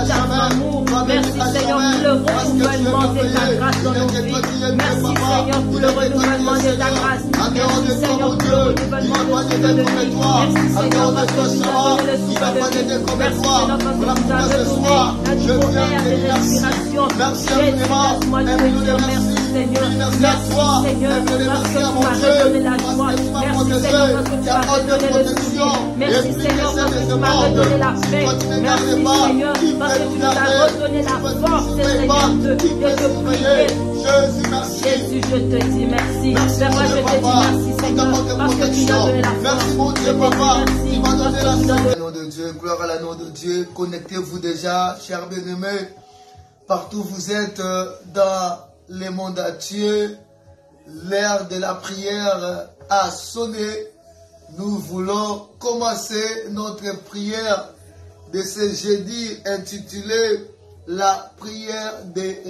pour ta amour. Merci Seigneur pour le renouvellement de ta grâce dans nos vies. Merci Seigneur pour le renouvellement de ta grâce. Merci Seigneur pour le renouvellement de ta vie. Merci Seigneur parce que tu nous as donné le souffle de vie. Merci Seigneur parce que tu nous as redonné un nouveau air de respiration. Jésus, laisse-moi te dire merci Seigneur. Merci Seigneur parce que tu m'as redonné la joie. Merci Seigneur parce que tu m'as redonné le sourire. Merci Seigneur parce que tu m'as redonné la paix. Merci Seigneur parce que tu nous as redonné la force Seigneur de te prier. Jésus, je te dis merci. Père, moi je te dis merci Seigneur parce que tu m'as donné la force. Je te dis merci parce que tu m'as donné. Nom de Dieu, gloire à la nom de Dieu. Connectez-vous déjà, chers bien-aimés. Partout où vous êtes dans les mondes entiers, l'heure de la prière a sonné. Nous voulons commencer notre prière de ce jeudi intitulé la prière des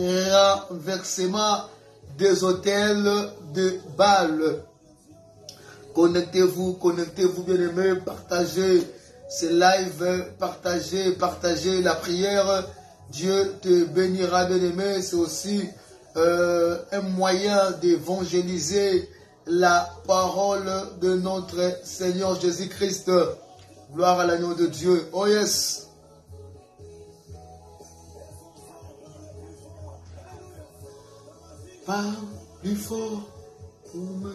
renversements des autels de Baal. Connectez-vous bien-aimés, partagez ce live, partagez la prière. Dieu te bénira bien-aimé. C'est aussi un moyen d'évangéliser la parole de notre Seigneur Jésus-Christ. Gloire à l'agneau de Dieu. Oh yes. Parle plus fort pour me.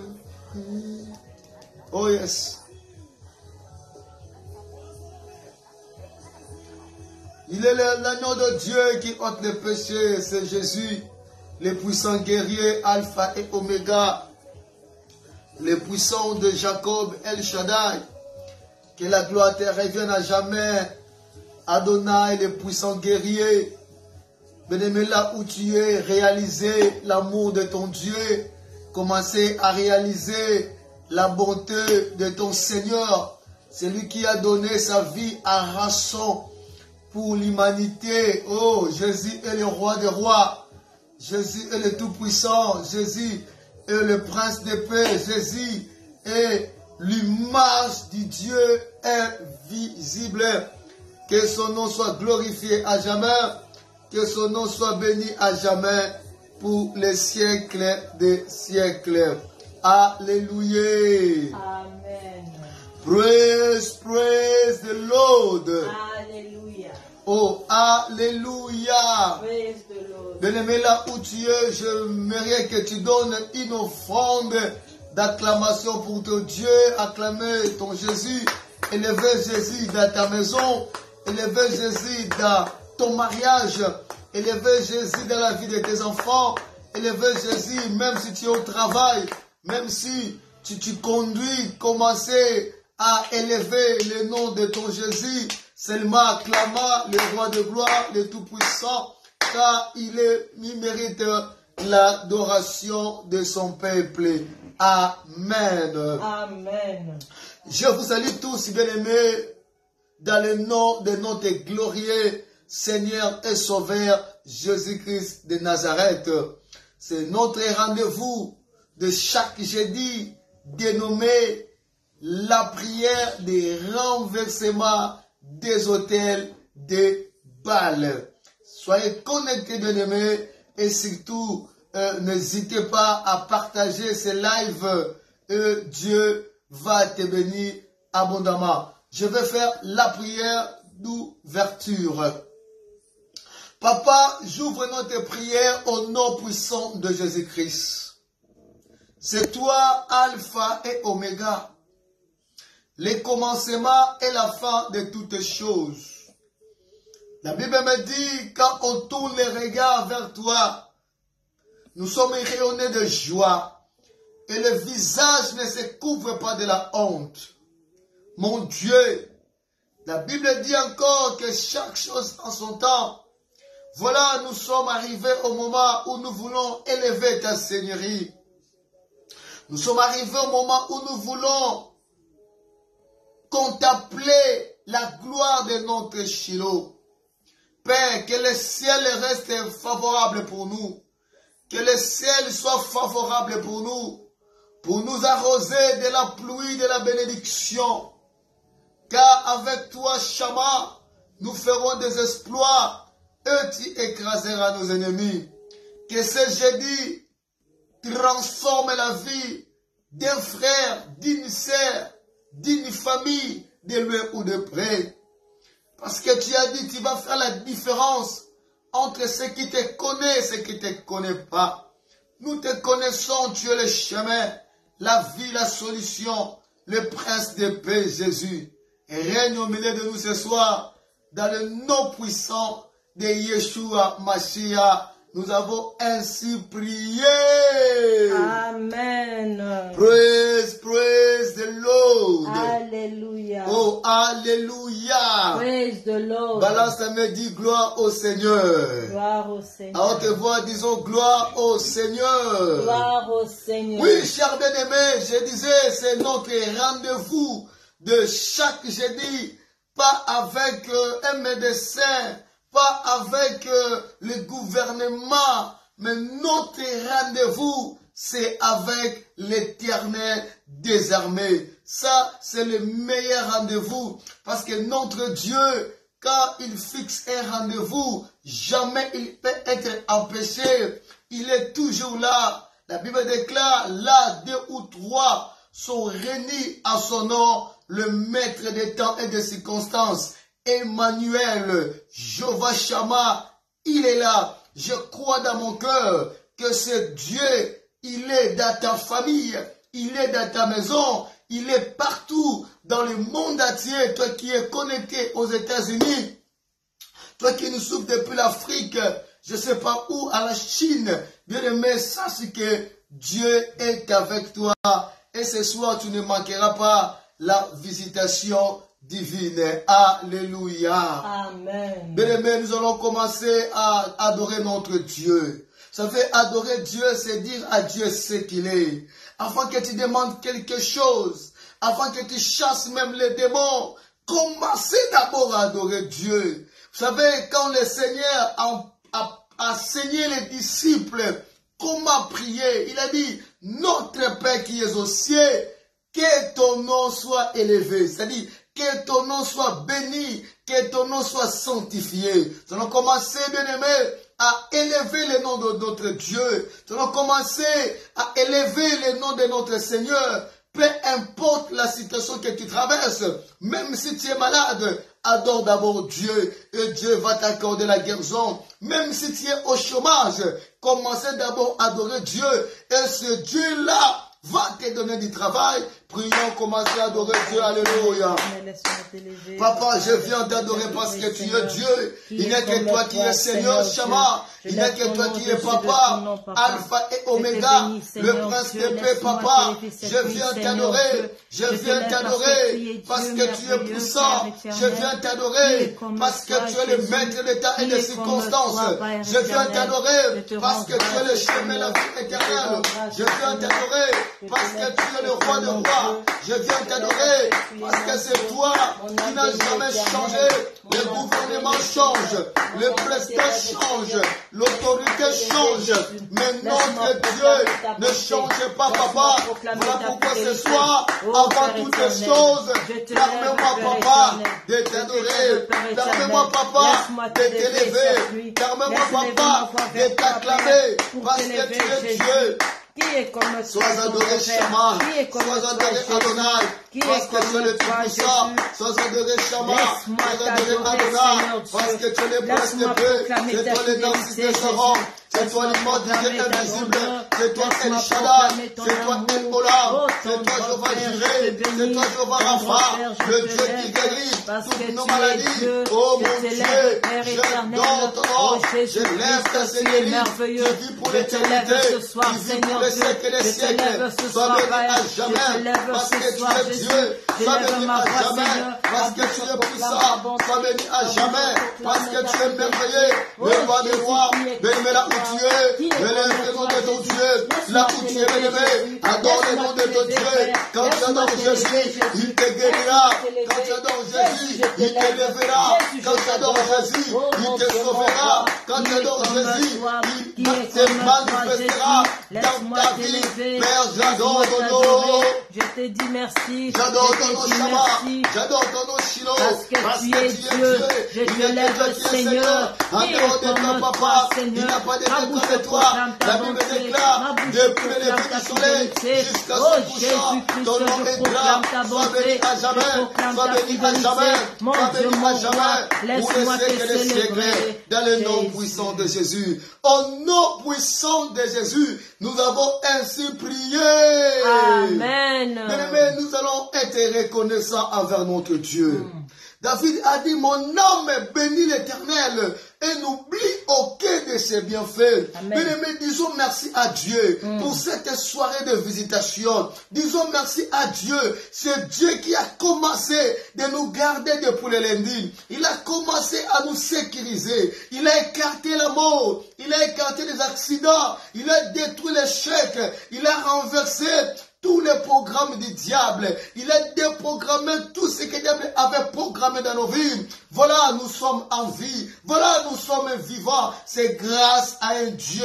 Oh yes. Il est l'agneau de Dieu qui ôte les péchés. C'est Jésus, le puissant guerrier, Alpha et Oméga, le puissant de Jacob, El Shaddai. Que la gloire te revienne à jamais. Adonai, le puissant guerrier. Bien-aimé, là où tu es, réaliser l'amour de ton Dieu. Commencez à réaliser la bonté de ton Seigneur. C'est lui qui a donné sa vie à rançon pour l'humanité. Oh, Jésus est le roi des rois. Jésus est le tout-puissant. Jésus est le prince de paix. Jésus est l'image du Dieu invisible. Que son nom soit glorifié à jamais. Que son nom soit béni à jamais pour les siècles des siècles. Alléluia. Amen. Praise the Lord. Alléluia. Oh, alléluia. Praise the Lord. Bien-aimé, là où tu es, j'aimerais que tu donnes une offrande d'acclamation pour ton Dieu. Acclamer ton Jésus. Élever Jésus dans ta maison. Élever Jésus dans ton mariage. Élever Jésus dans la vie de tes enfants. Élever Jésus même si tu es au travail. Même si tu conduis, commencer à élever le nom de ton Jésus. Seulement acclama le roi de gloire, le tout-puissant, car il mérite l'adoration de son peuple. Amen. Amen. Je vous salue tous, bien-aimés, dans le nom de notre glorieux Seigneur et Sauveur Jésus-Christ de Nazareth. C'est notre rendez-vous de chaque jeudi dénommé la prière des renversements des autels de Baal. Soyez connectés, bien-aimés, et surtout, n'hésitez pas à partager ce live. Dieu va te bénir abondamment. Je vais faire la prière d'ouverture. Papa, j'ouvre notre prière au nom puissant de Jésus-Christ. C'est toi, Alpha et Oméga, le commencement et la fin de toutes choses. La Bible me dit, quand on tourne les regards vers toi, nous sommes rayonnés de joie et le visage ne se couvre pas de la honte. Mon Dieu, la Bible dit encore que chaque chose en son temps. Voilà, nous sommes arrivés au moment où nous voulons élever ta Seigneurie. Nous sommes arrivés au moment où nous voulons contempler la gloire de notre Shiloh. Père, que le ciel reste favorable pour nous. Que le ciel soit favorable pour nous arroser de la pluie, de la bénédiction. Car avec toi, Shama, nous ferons des exploits. et tu écraseras nos ennemis. Que ce jeudi transforme la vie d'un frère, d'une sœur, d'une famille, de loin ou de près. Parce que tu as dit, tu vas faire la différence entre ceux qui te connaissent et ceux qui ne te connaissent pas. Nous te connaissons, tu es le chemin, la vie, la solution, le prince de paix, Jésus. Et règne au milieu de nous ce soir, dans le nom puissant de Yeshua Mashiach. Nous avons ainsi prié. Amen. Praise, praise the Lord. Alléluia. Oh, alléluia. Praise the Lord. Balance la main, dit gloire au Seigneur. Gloire au Seigneur. À haute voix, disons gloire au Seigneur. Gloire au Seigneur. Oui, chers bien-aimés, je disais, c'est notre rendez-vous de chaque jeudi, pas avec un médecin, pas avec le gouvernement, mais notre rendez-vous, c'est avec l'Éternel des armées. Ça, c'est le meilleur rendez-vous, parce que notre Dieu, quand il fixe un rendez-vous, jamais il peut être empêché. Il est toujours là. La Bible déclare, là, 2 ou 3 sont réunis à son nom, le maître des temps et des circonstances. Emmanuel, Jehovah Shammah, il est là. Je crois dans mon cœur que ce Dieu, il est dans ta famille, il est dans ta maison, il est partout dans le monde entier. Toi qui es connecté aux États-Unis, toi qui nous souffres depuis l'Afrique, je ne sais pas où, à la Chine, bien aimé, sache que Dieu est avec toi. Et ce soir, tu ne manqueras pas la visitation divine. Alléluia. Amen. Bien-aimés, nous allons commencer à adorer notre Dieu. Ça fait adorer Dieu, c'est dire à Dieu ce qu'il est. Afin que tu demandes quelque chose, afin que tu chasses même les démons, commencez d'abord à adorer Dieu. Vous savez, quand le Seigneur a enseigné les disciples comment prier, il a dit, notre Père qui es aux cieux, que ton nom soit élevé. C'est-à-dire, que ton nom soit béni, que ton nom soit sanctifié. Nous allons commencer, bien-aimés, à élever le nom de notre Dieu. Nous allons commencer à élever le nom de notre Seigneur. Peu importe la situation que tu traverses, même si tu es malade, adore d'abord Dieu et Dieu va t'accorder la guérison. Même si tu es au chômage, commencez d'abord à adorer Dieu et ce Dieu-là va te donner du travail. Prions, commencez à adorer Dieu. Alléluia. Papa, je viens t'adorer parce que tu es Dieu. Il n'est que toi qui es Seigneur Shammah. Il n'est que toi qui es Papa, Alpha et Oméga, le prince de paix, Papa. Je viens t'adorer. Je viens t'adorer parce que tu es puissant. Je viens t'adorer parce que tu es le maître des temps et des circonstances. Je viens t'adorer parce que tu es le chemin, la vie éternelle. Je viens t'adorer parce que tu es le roi de rois. Je viens t'adorer parce que c'est toi qui n'as jamais changé. Le gouvernement change, le président change, l'autorité change, mais notre Dieu ne change pas, Papa. Voilà pourquoi ce soir, avant toutes les choses, permets-moi, Papa, de t'adorer. Permets-moi, Papa, de t'élever. Permets-moi, Papa, de t'acclamer parce que tu es Dieu. Sois adoré Shammah, sois adoré Adonai, parce que tu es le Tout-Puissant. Sois adoré Shammah, sois adoré Adonai, parce que tu es le prince de paix. C'est toi le Narcisse de Sharon, c'est toi l'immortel invisible, c'est toi El Shaddai, c'est toi El Olam, c'est toi Jehovah Jireh, c'est toi Jehovah Rapha, le Dieu qui guérit toutes nos maladies. Oh mon Dieu, j'adore ton nom, je lève ta Seigneurie, tu vis pour l'éternité, tu vis pour les siècles et les siècles. Sois béni à jamais, parce que tu es Dieu. Sois béni à jamais, parce que tu es puissant. Sois béni à jamais, parce que tu es merveilleux. Le roi des rois, bénis là où tu es. Élève le nom de ton Dieu, là où tu es béni. Adore le nom de ton Dieu. Quand tu adores Jésus, il te guérira. Quand tu adores Jésus, il t'élèvera. Quand tu adores Jésus, il te sauvera. Quand tu adores Jésus, il te manifestera. restera dans ta vie. Père, j'adore ton nom. Je te dis merci. J'adore ton nom, Shabbat. J'adore ton nom, Shiloh. Parce que tu es Dieu. Je te lève, Seigneur. En dehors de toi, papa, il n'y a pas de Dieu comme toi. La Bible déclare, depuis le lever du soleil jusqu'à son couchant, ton nom est grand. Sois béni à jamais. Sois béni à jamais. Sois béni à jamais. Pour les siècles des siècles. Dans le nom puissant de Jésus. Au nom puissant de Jésus, nous avons ainsi prié. Amen. Bien-aimés, nous allons être reconnaissants envers notre Dieu. David a dit, mon âme bénit l'Éternel et n'oublie aucun de ses bienfaits. Bien-aimés, disons merci à Dieu pour cette soirée de visitation. Disons merci à Dieu. C'est Dieu qui a commencé de nous garder depuis le lundi. Il a commencé à nous sécuriser. Il a écarté la mort. Il a écarté les accidents. Il a détruit l'échec. Il a renversé tous les programmes du diable. Il a déprogrammé tout ce que le diable avait programmé dans nos vies. Voilà, nous sommes en vie. Voilà, nous sommes vivants. C'est grâce à un Dieu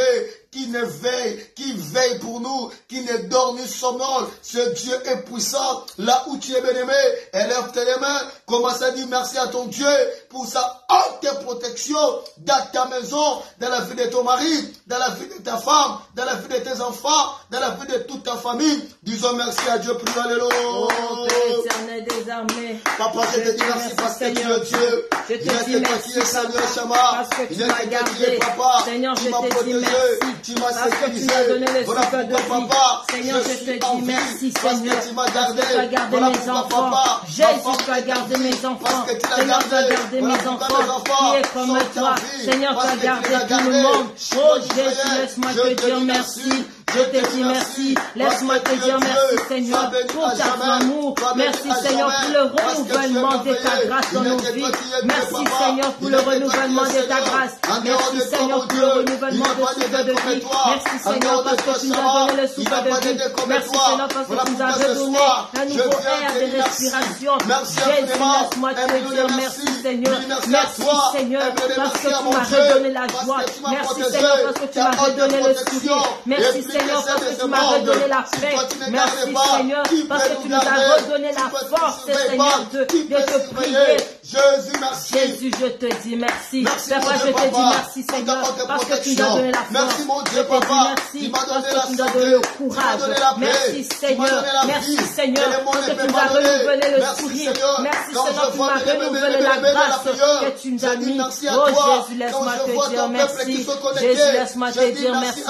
qui veille pour nous, qui ne dort ni somnole. Ce Dieu est puissant. Là où tu es bien-aimé, élève tes mains, commence à dire merci à ton Dieu pour sa haute protection dans ta maison, dans la vie de ton mari, dans la vie de ta femme, dans la vie de tes enfants, dans la vie de toute ta famille. Disons merci à Dieu pour alléluia. Oh, Père éternel des armées. Papa, je te dis merci parce que tu es Dieu. Je te dis merci, parce que tu m'as gardé. Seigneur, je te dis merci. Parce que tu m'as donné le souffle de vie. Seigneur, je te dis merci, Seigneur. Parce que tu as gardé mes enfants. Jésus, tu as gardé mes enfants. Seigneur, tu as gardé mes enfants. Qui est comme toi. Seigneur, tu as gardé tout le monde. Oh Jésus, laisse-moi te dire merci. Je te dis merci. Laisse-moi te dire merci, Seigneur, pour ton amour. Merci, Seigneur, pour le renouvellement de ta grâce dans nos vies. Merci, Seigneur, pour le renouvellement de ta grâce. Merci, Seigneur, pour le renouvellement de souffle de vie. Merci, Seigneur, parce que tu nous as donné le souffle de vie. Merci, Seigneur, parce que tu nous as redonné un nouveau air de respiration. Jésus, laisse-moi te dire merci, Seigneur. Merci, Seigneur, parce que tu m'as redonné la joie. Merci, Seigneur, parce que tu m'as redonné le sourire. Merci, Seigneur, parce que tu m'as redonné la paix. Merci, Seigneur, parce que tu nous as redonné la force, Seigneur, de te prier. Jésus, merci. Jésus, je te dis merci. Papa, je te dis merci, Seigneur, parce que tu nous as donné la force. Merci, mon Dieu, papa. Merci, parce que tu nous as donné le courage. Merci, Seigneur. Merci, Seigneur, parce que tu nous as renouvelé le sourire. Merci, Seigneur, tu m'as renouvelé la grâce que tu nous as mis. Oh, Jésus, laisse-moi te dire merci. Jésus, laisse-moi te dire merci.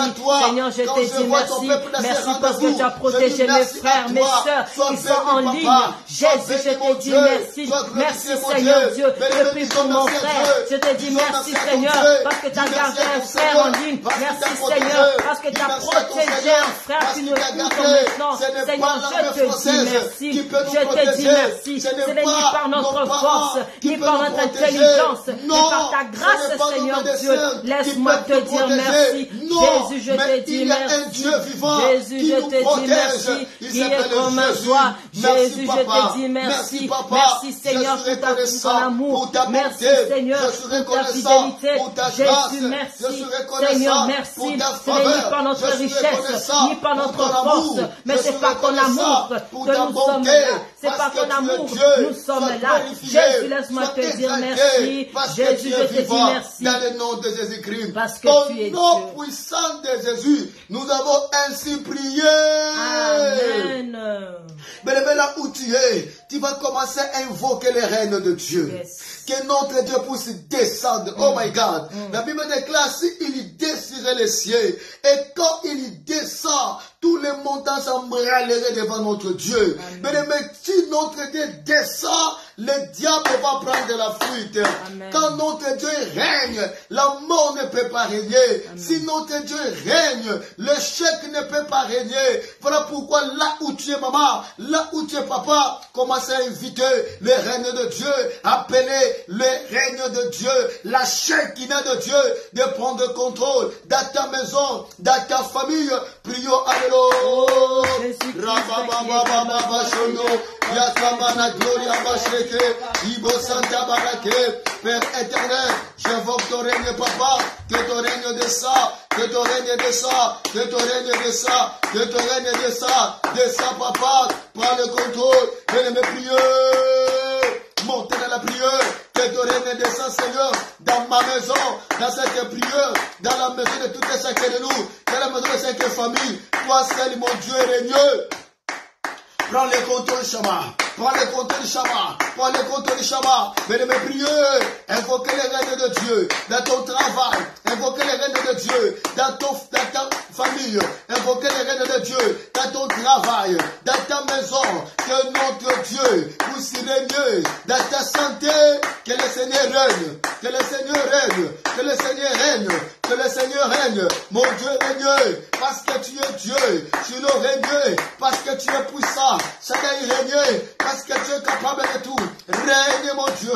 Seigneur, je te dis merci. Merci parce que tu as protégé mes frères, mes sœurs qui sont en ligne. Jésus, je te dis merci. Merci, Seigneur Dieu, depuis pour mon frère. Je te dis merci, Seigneur, parce que tu as gardé un frère en ligne. Merci, Seigneur, parce que tu as protégé un frère qui nous écoute maintenant. Seigneur, je te dis merci. Je te dis merci. Ce n'est ni par notre force, ni par notre intelligence, mais par ta grâce, Seigneur Dieu. Laisse-moi te dire merci. Jésus, je te dis merci. Jésus, je te dis merci. Qui est comme toi. Jésus, je te dis merci. Merci, Seigneur, pour ton amour. Merci, Seigneur, pour ta fidélité. Jésus, merci. Seigneur, merci. Ce n'est ni par notre richesse, ni par notre force, mais c'est par ton amour que nous sommes là. C'est par ton amour que nous sommes là. Jésus, laisse-moi te dire merci. Jésus, je te dis merci. Dans le nom de Jésus-Christ. Parce que tu es Dieu. Au nom puissant de Jésus, nous avons ainsi prié. Amen. Mais là où tu es, tu vas commencer à invoquer les règnes de Dieu. Yes. Que notre Dieu puisse descendre. Oh my God. La Bible déclare, s'il désirait les cieux, et quand il descend, tous les montagnes s'embraleraient devant notre Dieu. Mais si notre Dieu descend, le diable va prendre la fuite. Amen. Quand notre Dieu règne, la mort ne peut pas régner. Amen. Si notre Dieu règne, le chèque ne peut pas régner. Voilà pourquoi là où tu es maman, là où tu es papa, commencez à inviter le règne de Dieu, appeler le règne de Dieu, la Shekinah de Dieu, de prendre contrôle dans ta maison, dans ta famille. Prions, alléluia. Père éternel, j'invoque ton règne, papa, que ton règne descend, que ton règne descend, que ton règne descend, que ton règne descend, papa, prends le contrôle, et mes prières, montez dans la prière, que ton règne descend, Seigneur, dans ma maison, dans cette prière, dans la maison de toutes les chacun de nous, dans la maison de chaque famille, toi seul, mon Dieu, règne. Prends le contrôle, Shama. Prends le contrôle, Shama. Prends le contrôle, Shama. Mais mes prières, invoquez les règnes de Dieu dans ton travail. Invoquez les règnes de Dieu dans ta famille. Invoquez les règnes de Dieu dans ton travail, dans ta maison. Que notre Dieu puisse régner dans ta santé. Que le Seigneur règne. Que le Seigneur règne. Que le Seigneur règne. Que le Seigneur règne. Mon Dieu règne. Parce que tu es Dieu. Tu nous règnes. Parce que tu es puissant. Seigneur règne. Parce que tu es capable de tout. Règne mon Dieu.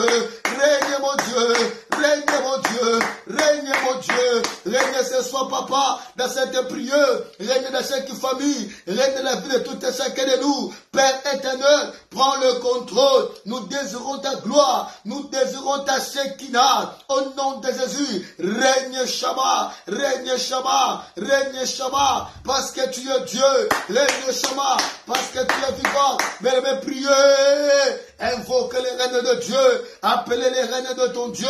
Règne mon Dieu. Règne mon Dieu. Règne mon Dieu. Règne ce soir, papa, dans cette prière. Règne dans chaque famille. Règne dans la vie de tout et chacun de nous. Père éternel, prends le contrôle. Nous désirons ta gloire. Nous désirons ta Shekinah. Au nom de Jésus, règne Shama. Règne Shama. Règne Shama. Parce que tu es Dieu. Règne Shama. Parce que tu es vivant. Mais mes prières, invoque les règnes de Dieu. Appelez les règnes de ton Dieu.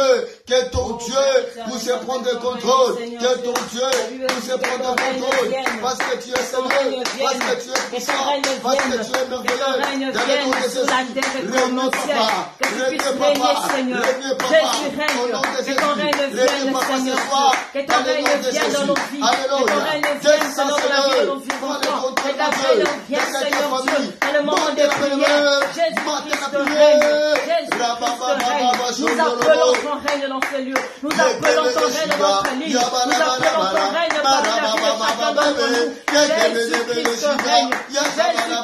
Que ton Dieu puisse prendre le contrôle. Que ton Dieu puisse prendre le contrôle. Parce que tu es Seigneur. Parce que tu es puissant. Parce que tu es merveilleux. Dans le nom de Jésus. Règne papa. Règne papa. Règne papa. Au nom de Jésus. Règne papa ce soir. Que ton règne vienne dans nos vies. Que ton règne vienne dans la vie de nos vivants. Que ta règne vienne, Seigneur Dieu, dans le moment de prière. Jésus-Christ règne. Jésus-Christ règne. Nous appelons ton règne dans ce lieu. Nous appelons ton règne dans notre ligne. Nous appelons ton règne dans la vie de chacun d'entre nous. Jésus-Christ règne. Jésus-Christ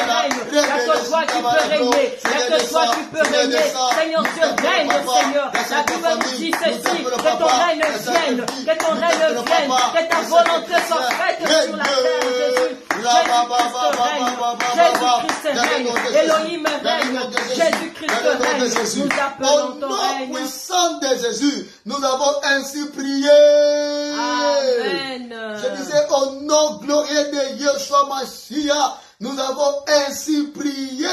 règne. Il n'y a que toi qui peux régner. Il n'y a que toi qui peux régner. Seigneur Dieu, règne, Seigneur. La Bible nous dit ceci, que ton règne vienne, que ton règne vienne, que ta volonté soit faite sur la terre, Jésus. Jésus-Christ règne. Elohim règne. Jésus-Christ règne. Nous appelons ton règne. Au nom puissant de Jésus, nous avons ainsi prié. Amen. Je disais au nom glorieux de Yeshua Mashiach, nous avons ainsi prié.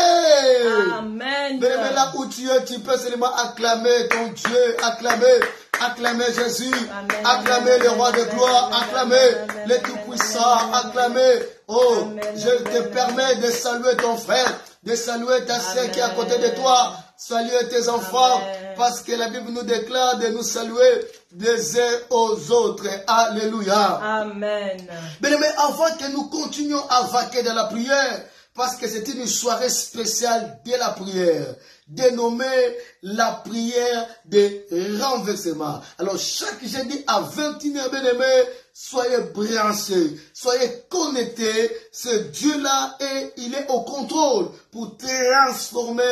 Amen. Mais là où tu es, tu peux seulement acclamer ton Dieu, acclamer Jésus, Amen. acclamer le roi de gloire, acclamer le tout-puissant, acclamer. Oh, Amen. je te permets de saluer ton frère, de saluer ta sœur qui est à côté de toi, saluer tes enfants, parce que la Bible nous déclare de nous saluer des uns aux autres. Alléluia. Amen. Mais avant que nous continuions à vaquer dans la prière, parce que c'est une soirée spéciale de la prière, dénommée la prière de renversement. Alors chaque jeudi à 21h, bien-aimés, soyez branchés, soyez connectés. Ce Dieu-là, il est au contrôle pour transformer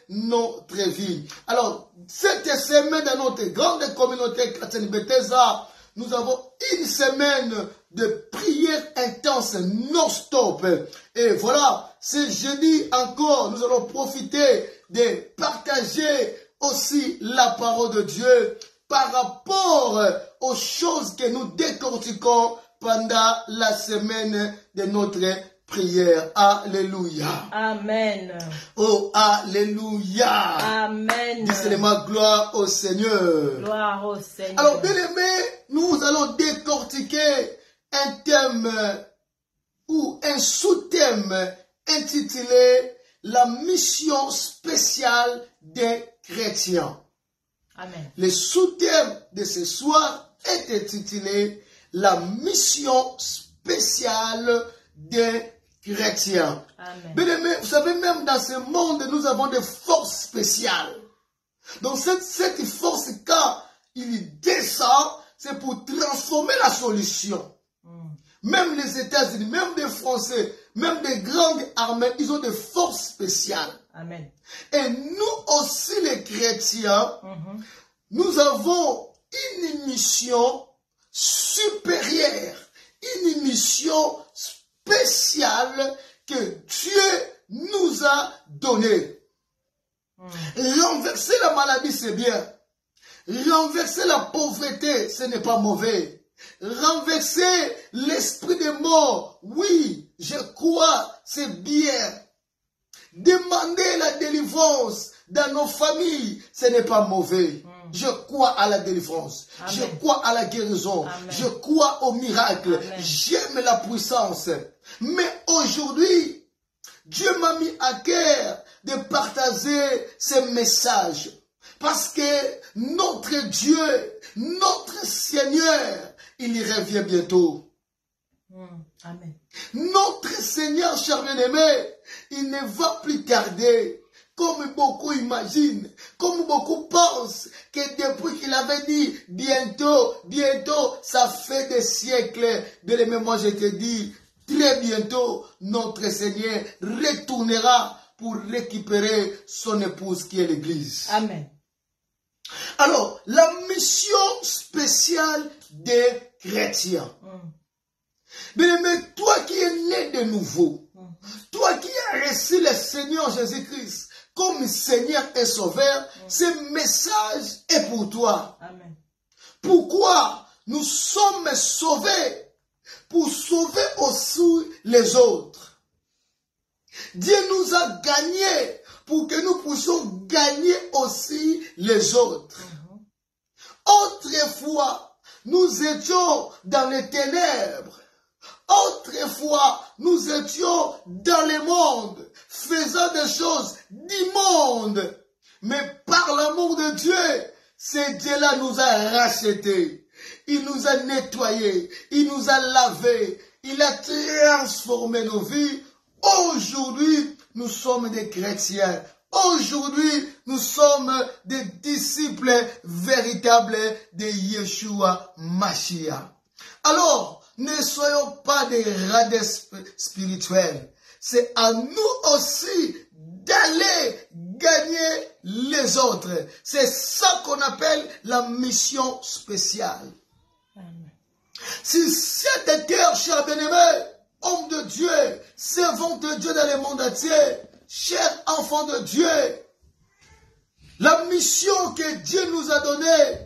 notre vie. Alors, cette semaine dans notre grande communauté chrétienne Bethesda, nous avons une semaine de prière intense non-stop. Et voilà, ce jeudi encore, nous allons profiter de partager aussi la parole de Dieu par rapport aux choses que nous décortiquons pendant la semaine de notre prière. Alléluia. Amen. Oh, alléluia. Amen. Dis seulement gloire au Seigneur. Gloire au Seigneur. Alors, bien aimé, nous allons décortiquer un thème ou un sous-thème intitulé la mission spéciale des chrétiens. Amen. Le sous-thème de ce soir est intitulé la mission spéciale des chrétiens. Amen. Bien aimé, vous savez, même dans ce monde, nous avons des forces spéciales. Donc cette force, quand il descend, c'est pour transformer la solution. Même les États-Unis, même des Français, même des grandes armées, ils ont des forces spéciales. Amen. Et nous aussi, les chrétiens, nous avons une mission supérieure, une mission spéciale que Dieu nous a donnée. Renverser la maladie, c'est bien. Renverser la pauvreté, ce n'est pas mauvais. Renverser l'esprit de mort, oui, je crois, c'est bien. Demander la délivrance dans nos familles, ce n'est pas mauvais. Je crois à la délivrance. Amen. Je crois à la guérison. Amen. Je crois au miracle. J'aime la puissance. Mais aujourd'hui, Dieu m'a mis à cœur de partager ce message. Parce que notre Dieu, notre Seigneur, il revient bientôt. Amen. Notre Seigneur, cher bien-aimé, il ne va plus tarder. Comme beaucoup imaginent, comme beaucoup pensent, que depuis qu'il avait dit bientôt, bientôt, ça fait des siècles. Bien aimé, moi je te dis, très bientôt, notre Seigneur retournera pour récupérer son épouse qui est l'Église. Amen. Alors, la mission spéciale des chrétiens. Bien aimé, toi qui es né de nouveau, toi qui as reçu le Seigneur Jésus-Christ comme Seigneur et Sauveur, ce message est pour toi. Amen. Pourquoi nous sommes sauvés? Pour sauver aussi les autres. Dieu nous a gagnés pour que nous puissions gagner aussi les autres. Autrefois, nous étions dans les ténèbres. Autrefois, nous étions dans le monde, faisant des choses d'immondes. Mais par l'amour de Dieu, ce Dieu-là nous a rachetés. Il nous a nettoyés, il nous a lavés, il a transformé nos vies. Aujourd'hui, nous sommes des chrétiens. Aujourd'hui, nous sommes des disciples véritables de Yeshua Mashiach. Alors, ne soyons pas des radins spirituels. C'est à nous aussi d'aller gagner les autres. C'est ça qu'on appelle la mission spéciale. Amen. Si cette terre, cher bien-aimé, homme de Dieu, servant de Dieu dans le monde entier, cher enfant de Dieu, la mission que Dieu nous a donnée,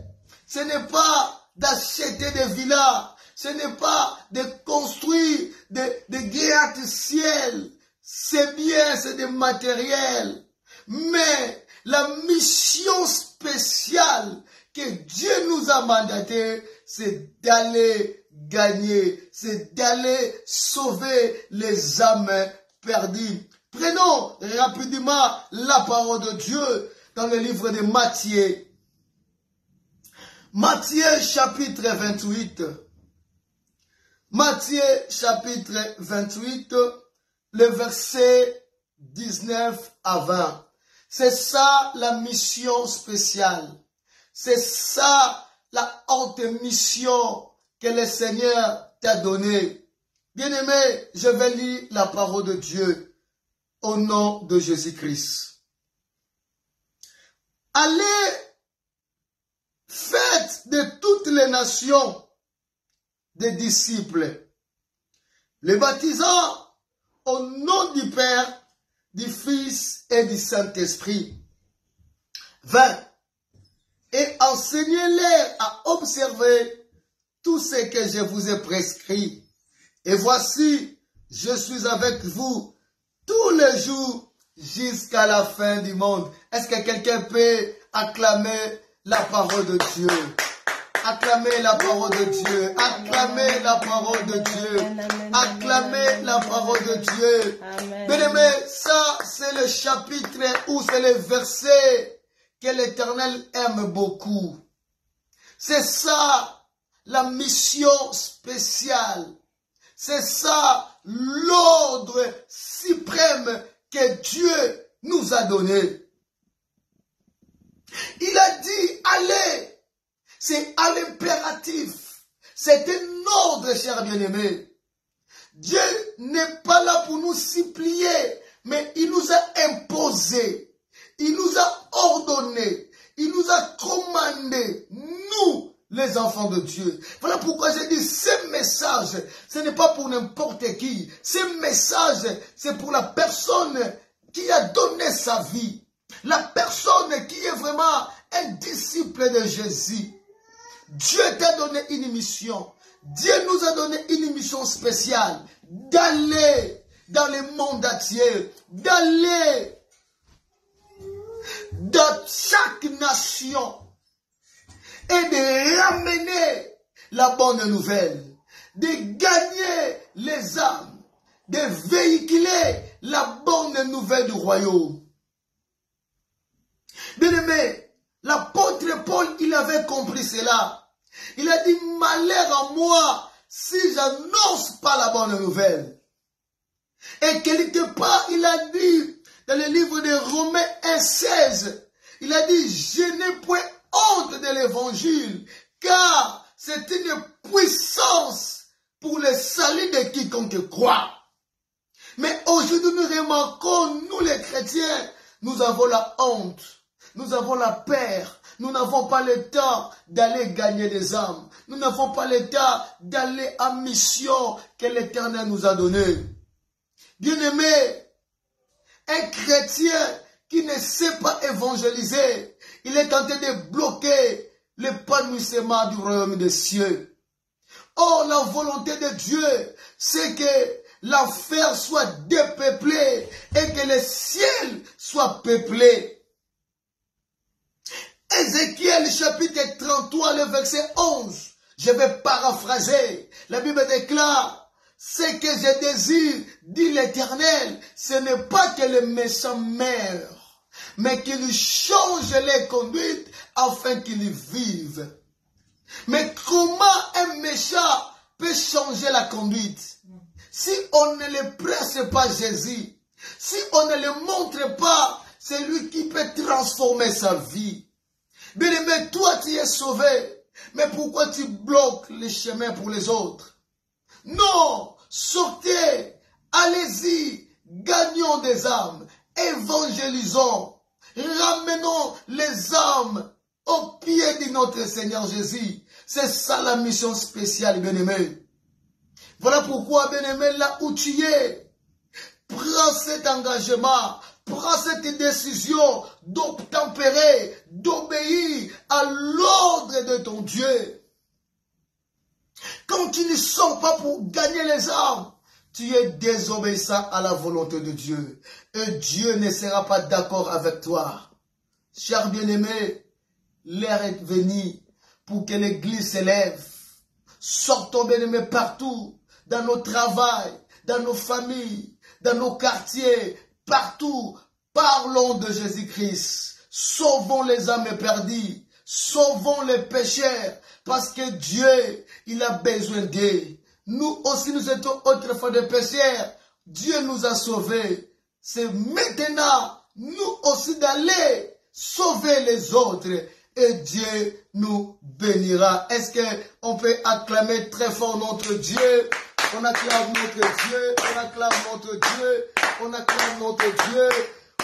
ce n'est pas d'acheter des villas, ce n'est pas de construire des gratte-ciel. C'est bien, c'est des matériels. Mais la mission spéciale que Dieu nous a mandatée, c'est d'aller gagner, c'est d'aller sauver les âmes perdues. Prenons rapidement la parole de Dieu dans le livre de Matthieu. Matthieu chapitre 28. Matthieu chapitre 28, le verset 19 à 20. C'est ça la mission spéciale. C'est ça la haute mission que le Seigneur t'a donnée. Bien-aimé, je vais lire la parole de Dieu au nom de Jésus-Christ. Allez, faites de toutes les nations des disciples, les baptisant au nom du Père, du Fils et du Saint-Esprit. 20. Et enseignez-les à observer tout ce que je vous ai prescrit. Et voici, je suis avec vous tous les jours jusqu'à la fin du monde. Est-ce que quelqu'un peut acclamer la parole de Dieu? Acclamez la parole de Dieu. Acclamez la parole de Dieu. Acclamez la parole de Dieu. Bien-aimé, ça c'est le chapitre ou c'est le verset que l'Éternel aime beaucoup. C'est ça la mission spéciale. C'est ça l'ordre suprême que Dieu nous a donné. Il a dit, allez. C'est à l'impératif. C'est un ordre, cher bien-aimé. Dieu n'est pas là pour nous supplier, mais il nous a imposé. Il nous a ordonné. Il nous a commandé, nous, les enfants de Dieu. Voilà pourquoi j'ai dit, ce message, ce n'est pas pour n'importe qui. Ce message, c'est pour la personne qui a donné sa vie. La personne qui est vraiment un disciple de Jésus, Dieu t'a donné une mission. Dieu nous a donné une mission spéciale d'aller dans le monde entier, d'aller dans chaque nation et de ramener la bonne nouvelle, de gagner les âmes, de véhiculer la bonne nouvelle du royaume. Bien-aimé, l'apôtre Paul, il avait compris cela. Il a dit, malheur à moi si j'annonce pas la bonne nouvelle. Et quelque part, il a dit, dans le livre de Romains 1,16, il a dit, je n'ai point honte de l'évangile, car c'est une puissance pour le salut de quiconque croit. Mais aujourd'hui, nous remarquons, nous les chrétiens, nous avons la honte, nous avons la peur, nous n'avons pas le temps d'aller gagner des âmes, nous n'avons pas le temps d'aller en mission que l'Éternel nous a donnée. Bien-aimé, un chrétien qui ne sait pas évangéliser, il est tenté de bloquer l'épanouissement du royaume des cieux. Or, la volonté de Dieu, c'est que l'enfer soit dépeuplé et que le ciel soit peuplé. Ézéchiel chapitre 33, le verset 11, je vais paraphraser. La Bible déclare, ce que je désire, dit l'Éternel, ce n'est pas que les méchants meurent, mais qu'ils changent les conduites afin qu'ils vivent. Mais comment un méchant peut changer la conduite? Si on ne le presse pas Jésus, si on ne le montre pas, c'est lui qui peut transformer sa vie. Bien-aimé, toi tu es sauvé, mais pourquoi tu bloques les chemins pour les autres? Non, sortez, allez-y, gagnons des âmes, évangélisons, ramenons les âmes au pied de notre Seigneur Jésus. C'est ça la mission spéciale, bien-aimé. Voilà pourquoi, bien-aimé, là où tu es, prends cet engagement, prends cette décision d'obtempérer, d'obéir à l'ordre de ton Dieu. Quand tu ne sors pas pour gagner les âmes, tu es désobéissant à la volonté de Dieu. Et Dieu ne sera pas d'accord avec toi. Cher bien-aimé, l'heure est venue pour que l'Église s'élève. Sortons, bien-aimés, partout, dans nos travails, dans nos familles, dans nos quartiers, partout. Parlons de Jésus-Christ. Sauvons les âmes perdues. Sauvons les pécheurs. Parce que Dieu, il a besoin d'eux. Nous aussi, nous étions autrefois des pécheurs. Dieu nous a sauvés. C'est maintenant, nous aussi, d'aller sauver les autres. Et Dieu nous bénira. Est-ce qu'on peut acclamer très fort notre Dieu? On acclame notre Dieu, on acclame notre Dieu, on acclame notre Dieu.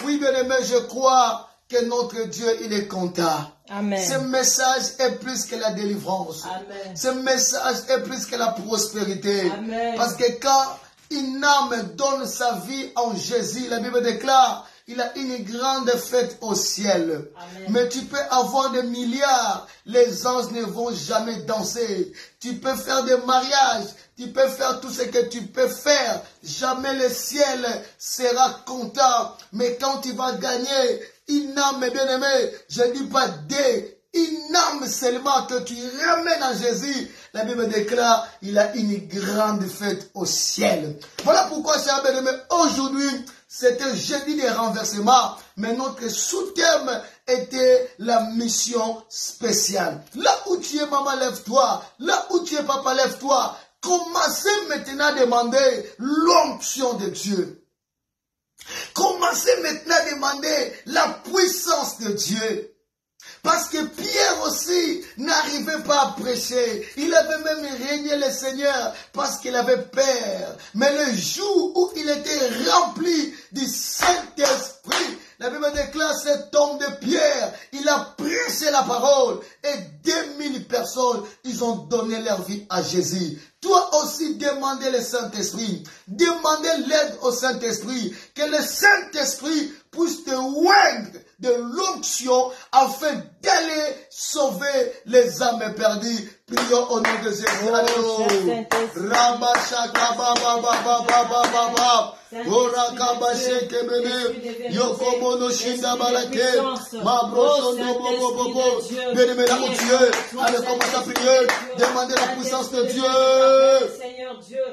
Oui, bien-aimé, je crois que notre Dieu, il est content. Amen. Ce message est plus que la délivrance. Amen. Ce message est plus que la prospérité. Amen. Parce que quand une âme donne sa vie en Jésus, la Bible déclare, il a une grande fête au ciel. Amen. Mais tu peux avoir des milliards, les anges ne vont jamais danser. Tu peux faire des mariages, tu peux faire tout ce que tu peux faire. Jamais le ciel sera content. Mais quand tu vas gagner une âme, bien-aimée, je ne dis pas une âme seulement que tu ramènes à Jésus, la Bible déclare, il a une grande fête au ciel. Voilà pourquoi, chers bien-aimés, aujourd'hui, c'était jeudi des renversements, mais notre sous-thème était la mission spéciale. Là où tu es, maman, lève-toi. Là où tu es, papa, lève-toi. Commencez maintenant à demander l'onction de Dieu. Commencez maintenant à demander la puissance de Dieu. Parce que Pierre aussi n'arrivait pas à prêcher. Il avait même régné le Seigneur parce qu'il avait peur. Mais le jour où il était rempli du Saint-Esprit, la Bible déclare cet homme de Pierre, il a prêché la parole et 2000 personnes, ils ont donné leur vie à Jésus. Toi aussi, demandez le Saint-Esprit. Demandez l'aide au Saint-Esprit. Que le Saint-Esprit puisse te oindre de l'onction afin d'aller sauver les âmes perdues. Prions au nom de Jésus. Alléluia. Rabashaka baba baba baba baba. Orakaba sheke bebe. Yokomono shinda balake. Mabrosondo bobo bobo. Bien-aimé là où tu es, allez commencer à prier. Demandez la puissance de Dieu. Seigneur Dieu.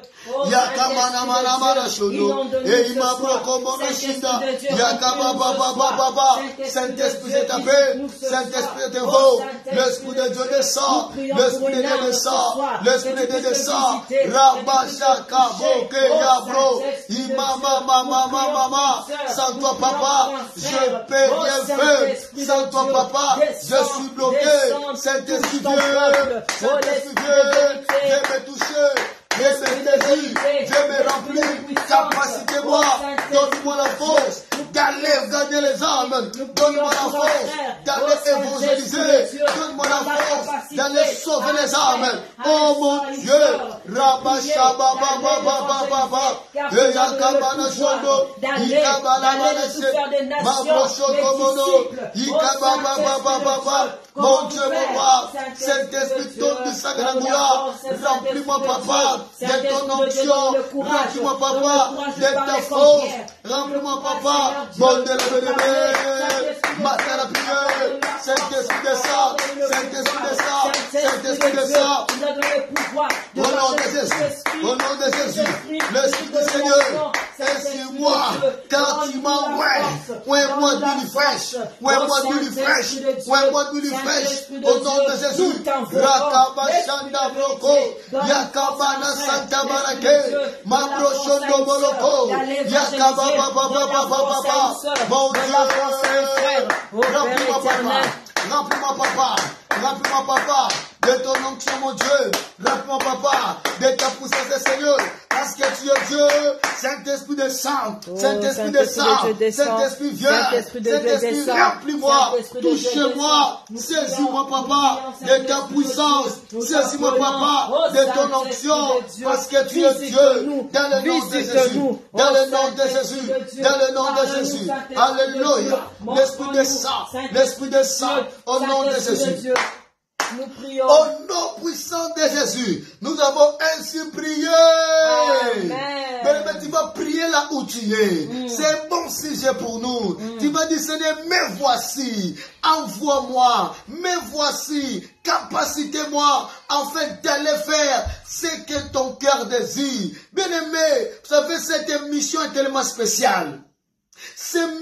Yakamana mana mana shono. Et il m'a brokomono shinda. Yakaba baba baba baba. Saint-Esprit est tapé. Saint-Esprit est beau. L'Esprit de Dieu descend. L'Esprit de Dieu descend. L'Esprit de Dieu descend. Rabashaka boke yabro. Imama mama mama. Sans toi papa, je peux rien faire. Sans toi papa, je suis bloqué. Saint-Esprit Dieu. Saint-Esprit Dieu. Viens me toucher. Viens me saisir. Viens me remplir. Capacité-moi. Donne-moi la force d'aller gagner les âmes. Donne-moi la force d'aller évangéliser. Donne-moi la force d'aller sauver les âmes. Oh mon Dieu. Rabashaba baba baba baba. Yakabana shondo. Ikabala manese. Mabrocho komono. Ikababa baba baba. Mon Dieu, mon roi. Saint-Esprit, donne du sacrament. Remplis-moi papa de ton onction. Remplis-moi papa de ta force. Remplis-moi papa. Mon Dieu, le béni. Matin la prière. Saint-Esprit descend. Saint-Esprit descend. Saint-Esprit descend. Au nom de Jésus. Au nom de Jésus. L'Esprit du Seigneur est sur moi. Quand tu m'envoies, ouais-moi d'huile fraîche. Ouais-moi d'huile fraîche. Ouais-moi d'huile fraîche. Au nom de Jésus. Rakabashanda Broko. Yakabana Santa Barake. Mabrochondo Moloko. Yakababa Baba Baba Baba. Mon Dieu. Remplis-moi papa. Remplis-moi papa. Remplis-moi papa de ton onction, mon Dieu. Remplis-moi papa de ta puissance, Seigneur. Parce que tu es Dieu. Saint-Esprit descend. Saint-Esprit descend. Saint-Esprit vient. Saint-Esprit remplis-moi. Touche-moi. Saisis-moi papa de ta puissance. Saisis-moi papa de ton onction. Parce que tu es Dieu. Dans le nom de Jésus. Dans le nom de Jésus. Dans le nom de Jésus. Alléluia. L'Esprit descend. L'Esprit descend. Au nom de Jésus. Nous prions. Au nom puissant de Jésus, nous avons ainsi prié. Mais tu vas prier là où tu es. C'est un bon sujet pour nous. Tu vas dire, Seigneur, me voici. Envoie-moi. Me voici. Capacitez-moi afin d'aller faire ce que ton cœur désire. Bien-aimé, vous savez, cette mission est tellement spéciale. Cette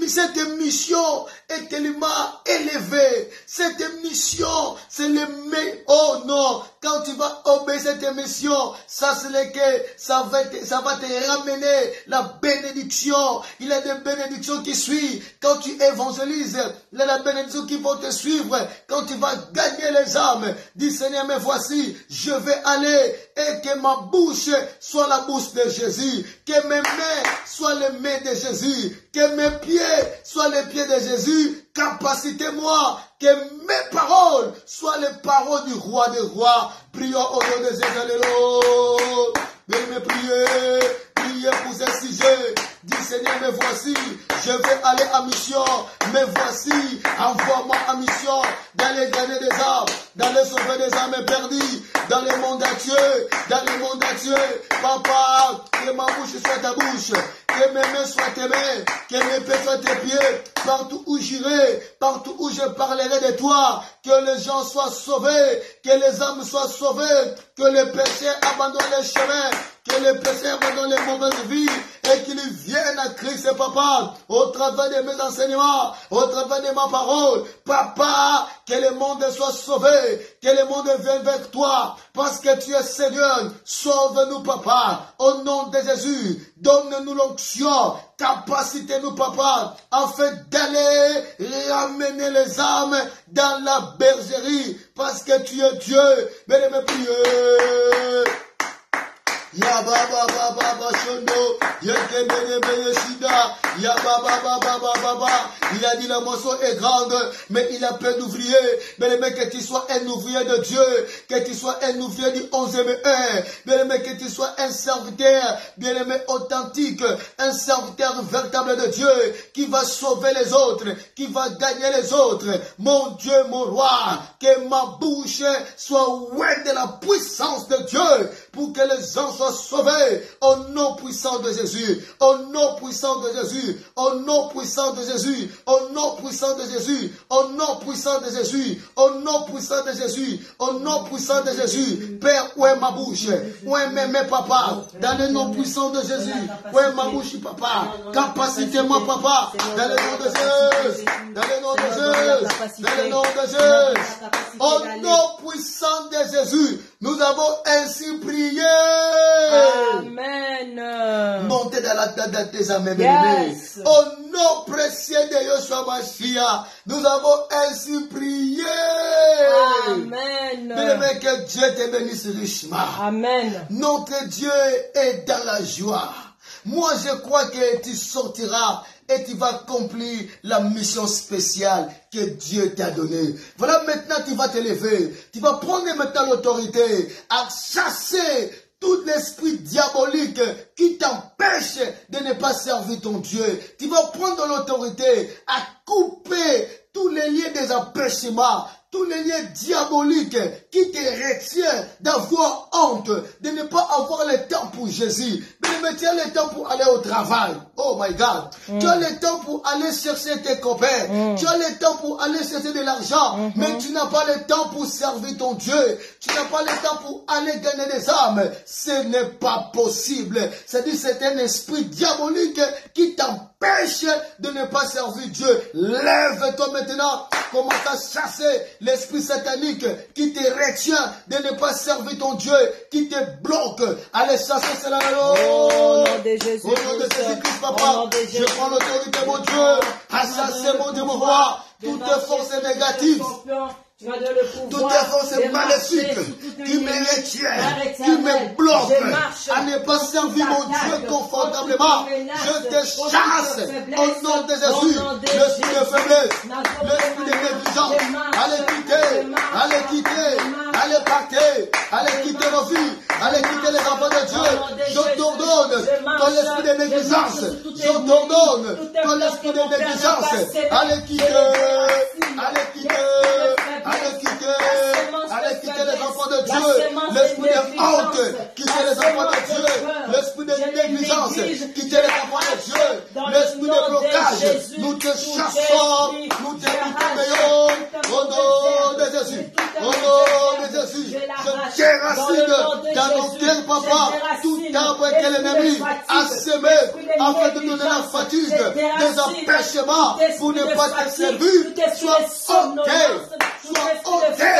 mission est tellement élevée. Cette mission, c'est le mais. Oh non, quand tu vas obéir cette mission, ça va te ramener la bénédiction. Il y a des bénédictions qui suivent quand tu évangélises. Il y a la bénédiction qui vont te suivre quand tu vas gagner les âmes. Dis Seigneur, mais voici, je vais aller et que ma bouche soit la bouche de Jésus, que mes mains soient les mains de Jésus, que mes pieds soient les pieds de Jésus. Capacitez-moi que mes paroles soient les paroles du roi des rois. Prions au nom de Jésus. Alléluia. Venez prier. Priez pour ce sujet. Dis Seigneur, me voici. Je vais aller en mission. Me voici. Envoie-moi en mission. D'aller gagner des âmes. D'aller sauver des âmes perdues. Dans le monde entier. Dans le monde entier. Papa, que ma bouche soit ta bouche. Que mes mains soient tes mains. Que mes pieds soient tes pieds. Partout où j'irai. Partout où je parlerai de toi. Que les gens soient sauvés. Que les âmes soient sauvées. Que les pécheurs abandonnent les chemins. Que les pécheurs abandonnent les mauvaises vies. Et qu'ils viennent à Christ, papa. Au travers de mes enseignements. Au travers de ma parole. Papa, que le monde soit sauvé. Que le monde vienne vers toi. Parce que tu es Seigneur. Sauve-nous, papa. Au nom de Jésus. Donne-nous l'onction. Capacitez-nous, papa. Afin d'aller ramener les âmes dans la bergerie. Parce que tu es Dieu. Bien-aimé, priez. Ya baba baba bashondo, yekebele shida, ya baba baba baba. Il a dit la moisson est grande, mais il a peu d'ouvriers. Bien-aimé, que tu sois un ouvrier de Dieu, que tu sois un ouvrier du 11e heure. Bien-aimé, que tu sois un serviteur, bien-aimé authentique, un serviteur véritable de Dieu, qui va sauver les autres, qui va gagner les autres. Mon Dieu, mon roi, que ma bouche soit ouée de la puissance de Dieu, pour que les gens soient sauvés, au nom puissant de Jésus, au nom puissant de Jésus, au nom puissant de Jésus, au nom puissant de Jésus, au nom puissant de Jésus, au nom puissant de Jésus, au nom puissant de Jésus. Père, où est ma bouche? Où est mes papa? Dans le nom puissant de Jésus. Où est ma bouche, papa? Capacité, mon papa. Dans le nom de Jésus. Dans le nom de Jésus. Dans le nom de Jésus. Au nom puissant de Jésus. Nous avons ainsi prié. Amen. Montez dans la tête de tes amis, bien-aimés. Au nom précieux de Yoshua Mashiach, nous avons ainsi prié. Amen. Bien-aimé, que Dieu te bénisse richement. Amen. Notre Dieu est dans la joie. Moi, je crois que tu sortiras et tu vas accomplir la mission spéciale que Dieu t'a donnée. Voilà, maintenant tu vas te lever. Tu vas prendre maintenant l'autorité à chasser tout l'esprit diabolique qui t'empêche de ne pas servir ton Dieu. Tu vas prendre l'autorité à couper tous les liens des empêchements, tous les liens diaboliques qui te retiennent d'avoir honte, de ne pas avoir le temps pour Jésus. Mais tu as le temps pour aller au travail. Oh my God. Tu as le temps pour aller chercher tes copains. Tu as le temps pour aller chercher de l'argent. Mais tu n'as pas le temps pour servir ton Dieu. Tu n'as pas le temps pour aller gagner des âmes. Ce n'est pas possible. C'est-à-dire c'est un esprit diabolique qui t'empêche de ne pas servir Dieu. Lève-toi maintenant. Commence à chasser l'esprit satanique qui te retient de ne pas servir ton Dieu, qui te bloque. Allez chasser cela. Au nom de Jésus. Au nom de Jésus-Christ, papa, je prends l'autorité, mon Dieu, à chasser, mon Dieu, mon roi, toutes forces négatives. Toutes les forces maléfiques qui me retiennent, qui me bloquent, à ne pas servir mon Dieu confortablement, je te chasse au nom de Jésus. L'esprit de faiblesse, l'esprit de négligence, allez quitter, allez quitter, allez partir, allez quitter nos vies, allez quitter les enfants de Dieu. Je t'ordonne ton esprit de négligence, je t'ordonne ton esprit de négligence, allez quitter, allez quitter. Allez quitter les enfants de Dieu, l'esprit de honte, quitter les enfants de Dieu, l'esprit de négligence, quitter les enfants de Dieu, l'esprit de blocage, nous te chassons, nous te bouillons, au nom de Jésus, au nom de Jésus, je déracine dans nos cœurs, papa, tout arbre que l'ennemi a semé afin de donner la fatigue, des empêchements pour ne pas te servir, sois ôté. Sois ôté,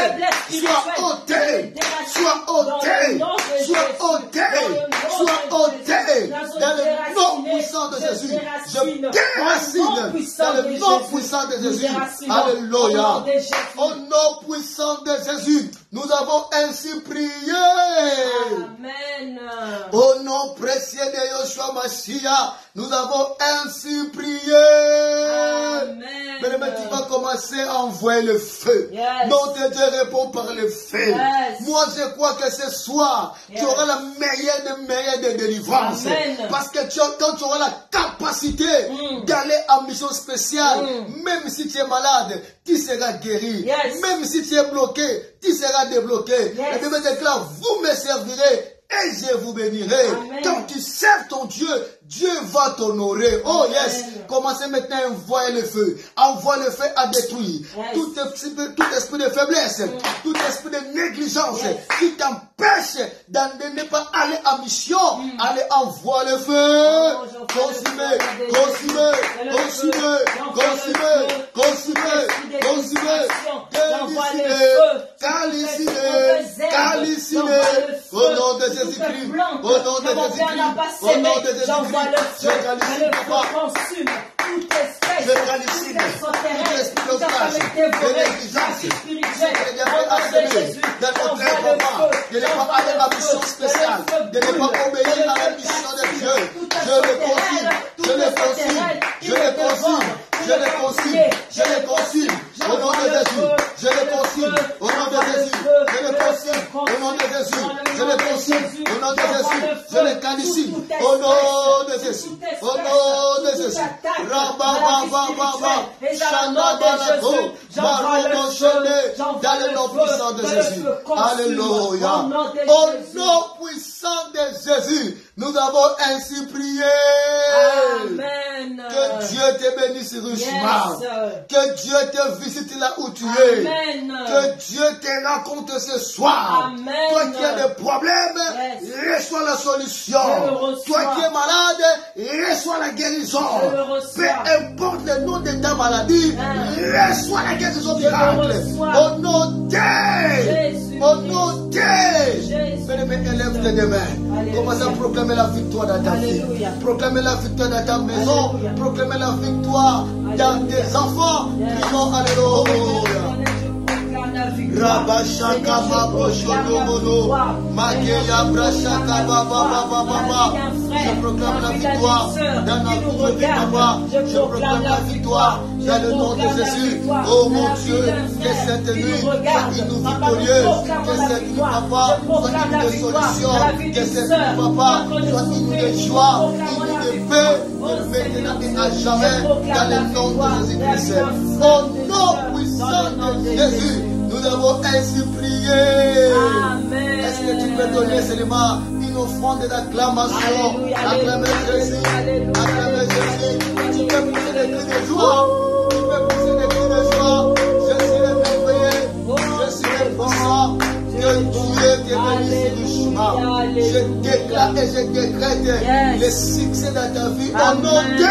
sois ôté, sois ôté, sois ôté, sois ôté, dans le nom puissant de Jésus. Je déracine dans le nom puissant de Jésus. Alléluia. Au nom puissant de Jésus, nous avons ainsi prié. Amen. Au nom précieux de Yoshua Mashiach, nous avons ainsi prié. Amen. Mais tu vas commencer à envoyer le feu. Yes. Notre Dieu répond par le feu. Yes. Moi, je crois que ce soir, tu auras la meilleure des délivrances. Amen. Parce que quand tu auras la capacité d'aller en mission spéciale, même si tu es malade, tu seras guéri. Yes. Même si tu es bloqué, tu seras débloqué. Yes. Et Dieu déclare, vous me servirez et je vous bénirai. Amen. Quand tu sers ton Dieu, Dieu va t'honorer. Oh yes. Commencez maintenant à envoyer le feu. Envoie le feu à détruire. Yes. Tout esprit de faiblesse, tout esprit de négligence qui t'empêche de ne pas aller en mission. Allez, envoie le feu. Consumez, consumez, consumez, consumez, consumez, consumez. Calcinez, calcinez. Au nom de Jésus-Christ, au nom de Jésus-Christ, au nom de Jésus-Christ, je qualifie papa. mécanisme, l'esprit de cache, de négligence, de harceler dans notre moment, de ne pas aller à la mission spéciale, de ne pas obéir à la mission de Dieu. Je le consigne, je le consigne, je le consigne, je le consigne, je le consigne, au nom de Jésus, je le consigne, au nom de Jésus, je le consigne, au nom de Jésus, je le consigne, au nom de Jésus, je le qualifie, au nom de Jésus, au nom de Jésus. Dans le nom puissant de Jésus. Alléluia. Au nom puissant de Jésus, nous avons ainsi prié. Amen. Que Dieu te bénisse richement. Que Dieu te visite là où tu es. Que Dieu te rencontre ce soir. Amen. Toi qui as des problèmes, reçois la solution. Toi qui es malade, reçois la guérison. Peu importe le nom de ta maladie, reçois la guérison miracle. Au nom de Jésus. Au nom de Jésus. Élève tes mains. Commence à proclamer la victoire dans ta vie. Proclamer la victoire dans ta maison. Proclamer la victoire dans tes enfants. Crions alléluia. Rabashaka Babo Shodomono Makeya Brashaka Baba Baba. Je proclame la victoire dans notre vie, Papa. Je proclame la victoire dans le nom de Jésus. Oh mon Dieu, que cette nuit soit une nous victorieuse. Que cette nuit, Papa, soit une de solution. Que cette nuit, Papa, soit une de joie, une de paix, de maintenant et à jamais dans le nom de Jésus-Christ. Au nom puissant de Jésus, nous avons ainsi prié. Amen. Est-ce que tu peux donner seulement une offrande d'acclamation? Acclamer Jésus. Acclamer Jésus. Tu peux pousser des cris de joie. Tu peux pousser des cris de joie. Je suis émerveillé. Je suis puissant. Que Dieu te bénisse richement. Je déclare et je décrète le succès dans ta vie au nom de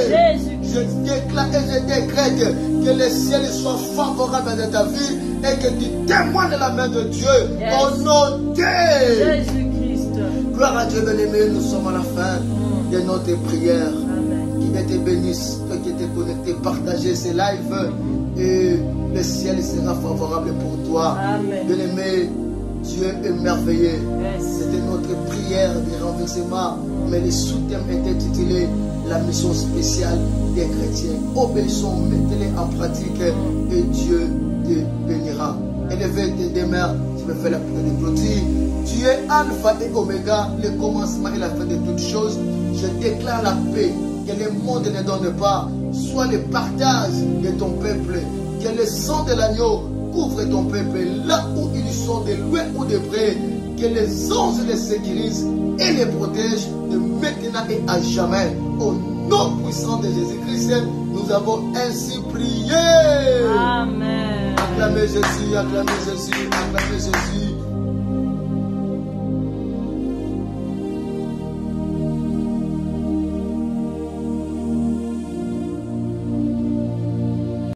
Jésus. Je déclare et je décrète que le ciel soit favorable dans ta vie et que tu témoignes de la main de Dieu au nom de Jésus-Christ. Gloire à Dieu bien-aimé, nous sommes à la fin de notre prière. Qu'il te bénisse, toi qui es connecté, partagez ces lives et le ciel sera favorable pour toi. Bien-aimé, Dieu est merveilleux. C'était notre prière de renversement, mais le sous-thème était titulé la mission spéciale des chrétiens. Obéissons, mettez-les en pratique et Dieu te bénira. Élevez tes demeures, tu peux faire la prière de clôture. Tu es Alpha et Oméga, le commencement et la fin de toutes choses. Je déclare la paix que le monde ne donne pas, soit le partage de ton peuple, que le sang de l'agneau couvre ton peuple là où ils sont, de loin ou de près, que les anges les sécurisent et les protègent de maintenant et à jamais. Au nom puissant de Jésus-Christ, nous avons ainsi prié. Amen. Acclamez Jésus, acclamez Jésus, acclamez Jésus.